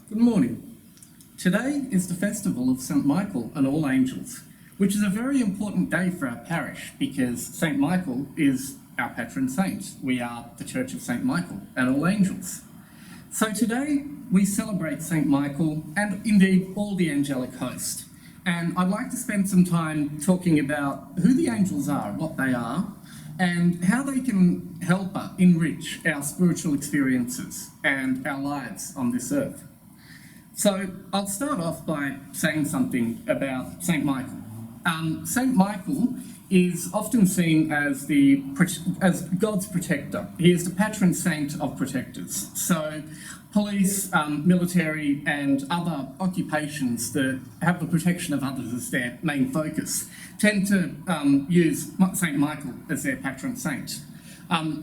Good morning. Today is the festival of St. Michael and All Angels, which is a very important day for our parish because St. Michael is our patron saint. We are the Church of St. Michael and All Angels. So today we celebrate St. Michael and indeed all the angelic host. And I'd like to spend some time talking about who the angels are, what they are, and how they can help us enrich our spiritual experiences and our lives on this earth. So I'll start off by saying something about St. Michael. St. Michael is often seen as God's protector. He is the patron saint of protectors. So police, military and other occupations that have the protection of others as their main focus tend to use St. Michael as their patron saint.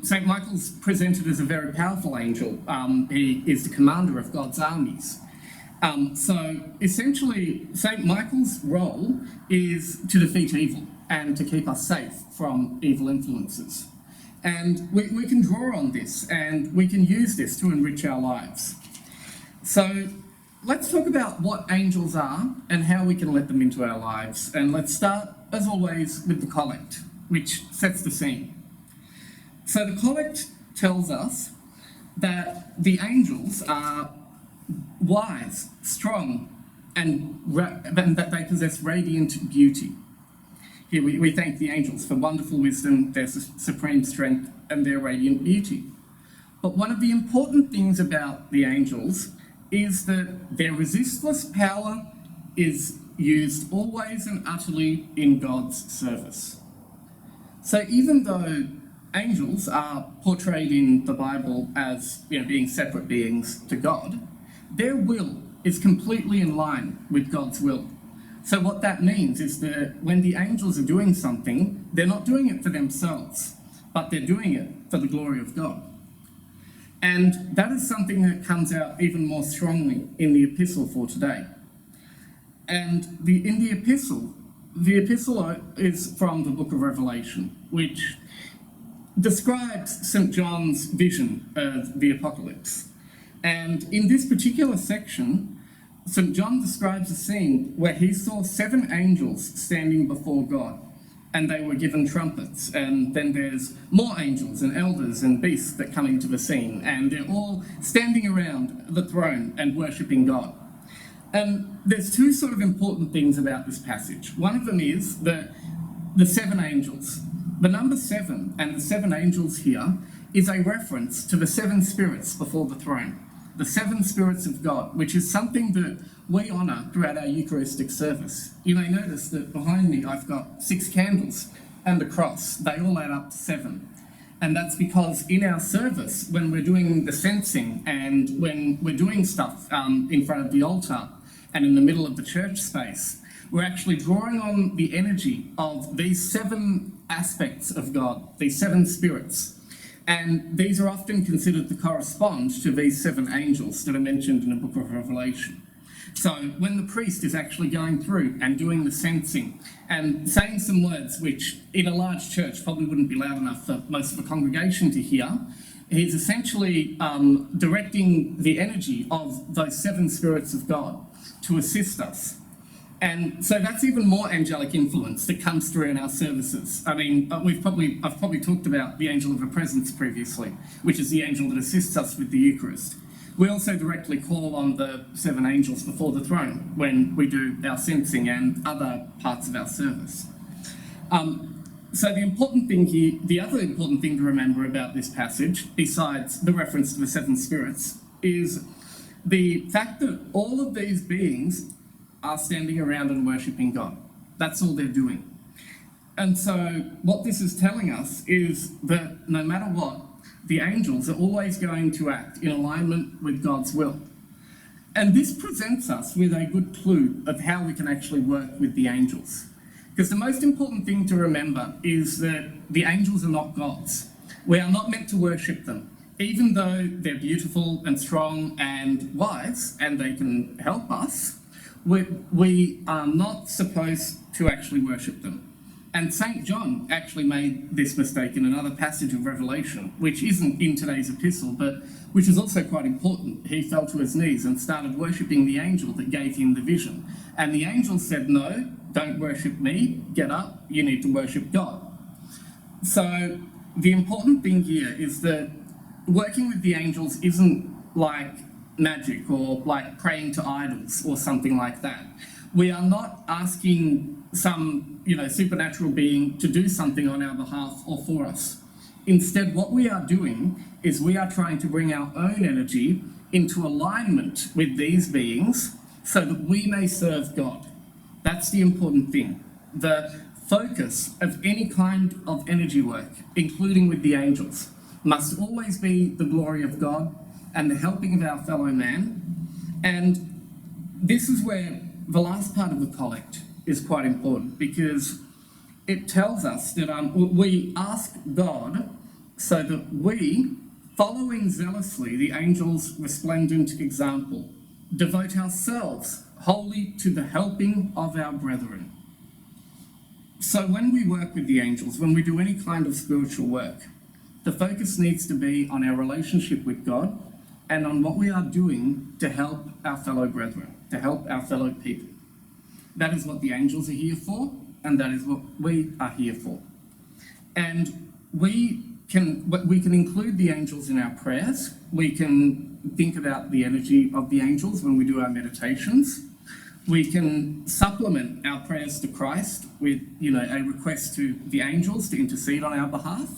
St. Michael's presented as a very powerful angel. He is the commander of God's armies. So essentially, St. Michael's role is to defeat evil and to keep us safe from evil influences. And we can draw on this and we can use this to enrich our lives. So let's talk about what angels are and how we can let them into our lives. And let's start, as always, with the collect, which sets the scene. So the collect tells us that the angels are wise, strong, and that they possess radiant beauty. Here we thank the angels for wonderful wisdom, their supreme strength, and their radiant beauty. But one of the important things about the angels is that their resistless power is used always and utterly in God's service. So even though angels are portrayed in the Bible as being separate beings to God, their will is completely in line with God's will. So what that means is that when the angels are doing something, they're not doing it for themselves, but they're doing it for the glory of God. And that is something that comes out even more strongly in the epistle for today. And in the epistle is from the book of Revelation, which describes St. John's vision of the apocalypse. And in this particular section, St. John describes a scene where he saw 7 angels standing before God, and they were given trumpets. And then there's more angels and elders and beasts that come into the scene, and they're all standing around the throne and worshipping God. And there's 2 sort of important things about this passage. One of them is that the 7 angels, the number 7 and the 7 angels here is a reference to the 7 spirits before the throne. The 7 spirits of God, which is something that we honour throughout our Eucharistic service. You may notice that behind me I've got 6 candles and a cross. They all add up to 7. And that's because in our service, when we're doing the censing and when we're doing stuff in front of the altar and in the middle of the church space, we're actually drawing on the energy of these 7 aspects of God, these 7 spirits. And these are often considered to correspond to these 7 angels that are mentioned in the book of Revelation. So when the priest is actually going through and doing the censing and saying some words which in a large church probably wouldn't be loud enough for most of the congregation to hear, he's essentially directing the energy of those 7 spirits of God to assist us. And so that's even more angelic influence that comes through in our services. I mean, I've probably talked about the angel of the presence previously, which is the angel that assists us with the Eucharist. We also directly call on the 7 angels before the throne when we do our censing and other parts of our service. So the important thing here, the other important thing to remember about this passage, besides the reference to the 7 spirits, is the fact that all of these beings are standing around and worshipping God. That's all they're doing. And so what this is telling us is that no matter what, the angels are always going to act in alignment with God's will. And this presents us with a good clue of how we can actually work with the angels. Because the most important thing to remember is that the angels are not gods. We are not meant to worship them. Even though they're beautiful and strong and wise, and they can help us, we are not supposed to actually worship them. And St. John actually made this mistake in another passage of Revelation, which isn't in today's epistle, but which is also quite important. He fell to his knees and started worshipping the angel that gave him the vision. And the angel said, no, don't worship me, get up, you need to worship God. So the important thing here is that working with the angels isn't like magic or like praying to idols or something like that. We are not asking some, supernatural being to do something on our behalf or for us. Instead, what we are doing is we are trying to bring our own energy into alignment with these beings so that we may serve God. That's the important thing. The focus of any kind of energy work, including with the angels, must always be the glory of God and the helping of our fellow man. And this is where the last part of the collect is quite important, because it tells us that we ask God so that we, following zealously the angels' resplendent example, devote ourselves wholly to the helping of our brethren. So when we work with the angels, when we do any kind of spiritual work, the focus needs to be on our relationship with God and on what we are doing to help our fellow brethren, to help our fellow people. That is what the angels are here for, and that is what we are here for. And we can include the angels in our prayers. We can think about the energy of the angels when we do our meditations. We can supplement our prayers to Christ with, a request to the angels to intercede on our behalf.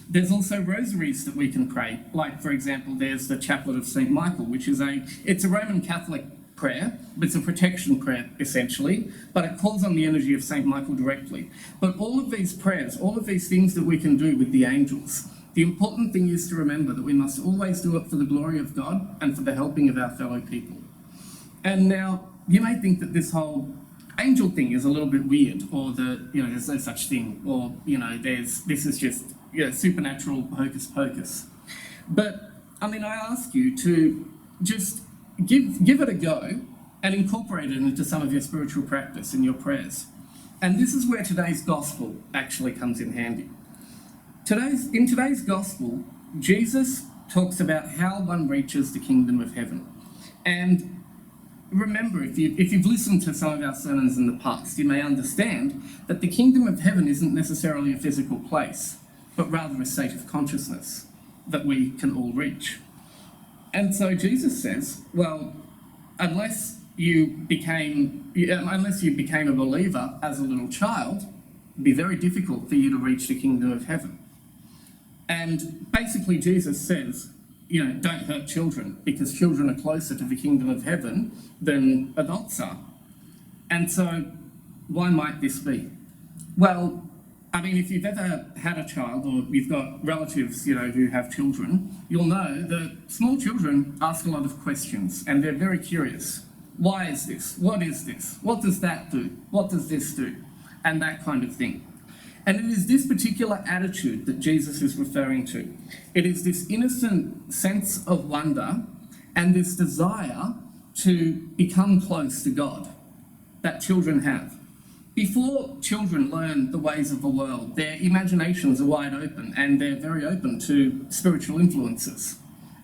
There's also rosaries that we can pray. Like, for example, there's the Chaplet of St. Michael, which is it's a Roman Catholic prayer, but it's a protection prayer, essentially, but it calls on the energy of St. Michael directly. But all of these prayers, all of these things that we can do with the angels, the important thing is to remember that we must always do it for the glory of God and for the helping of our fellow people. And now, you may think that this whole angel thing is a little bit weird, or there's no such thing, or, this is just, supernatural hocus pocus. But, I ask you to just give it a go and incorporate it into some of your spiritual practice in your prayers. And this is where today's gospel actually comes in handy. In today's gospel, Jesus talks about how one reaches the kingdom of heaven. And remember, if you've listened to some of our sermons in the past, you may understand that the kingdom of heaven isn't necessarily a physical place, but rather a state of consciousness that we can all reach. And so Jesus says, well, unless you became a believer as a little child, it'd be very difficult for you to reach the kingdom of heaven. And basically Jesus says, don't hurt children, because children are closer to the kingdom of heaven than adults are. And so why might this be? Well, if you've ever had a child, or you've got relatives, who have children, you'll know that small children ask a lot of questions, and they're very curious. Why is this? What is this? What does that do? What does this do? And that kind of thing. And it is this particular attitude that Jesus is referring to. It is this innocent sense of wonder and this desire to become close to God that children have. Before children learn the ways of the world, their imaginations are wide open, and they're very open to spiritual influences.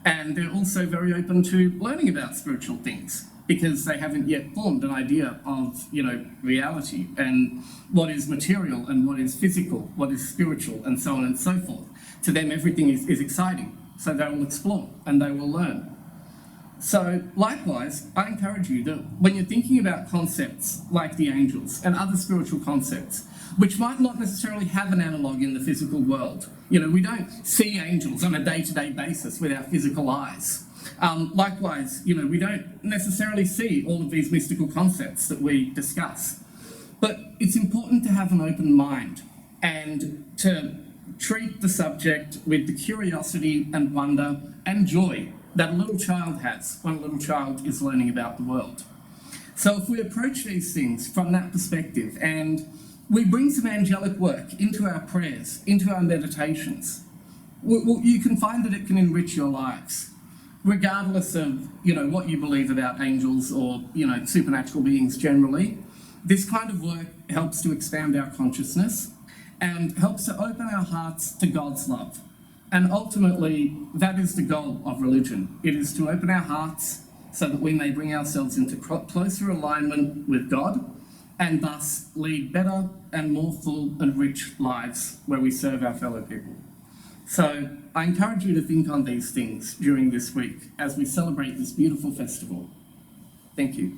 And they're also very open to learning about spiritual things, because they haven't yet formed an idea of, reality and what is material and what is physical, what is spiritual, and so on and so forth. To them, everything is exciting, so they will explore and they will learn. So, likewise, I encourage you that when you're thinking about concepts like the angels and other spiritual concepts, which might not necessarily have an analogue in the physical world, we don't see angels on a day-to-day basis with our physical eyes. Likewise, we don't necessarily see all of these mystical concepts that we discuss. But it's important to have an open mind and to treat the subject with the curiosity and wonder and joy that a little child has when a little child is learning about the world. So if we approach these things from that perspective, and we bring some angelic work into our prayers, into our meditations, you can find that it can enrich your lives, regardless of what you believe about angels or supernatural beings generally. This kind of work helps to expand our consciousness and helps to open our hearts to God's love. And ultimately, that is the goal of religion. It is to open our hearts so that we may bring ourselves into closer alignment with God and thus lead better and more full and rich lives where we serve our fellow people. So I encourage you to think on these things during this week as we celebrate this beautiful festival. Thank you.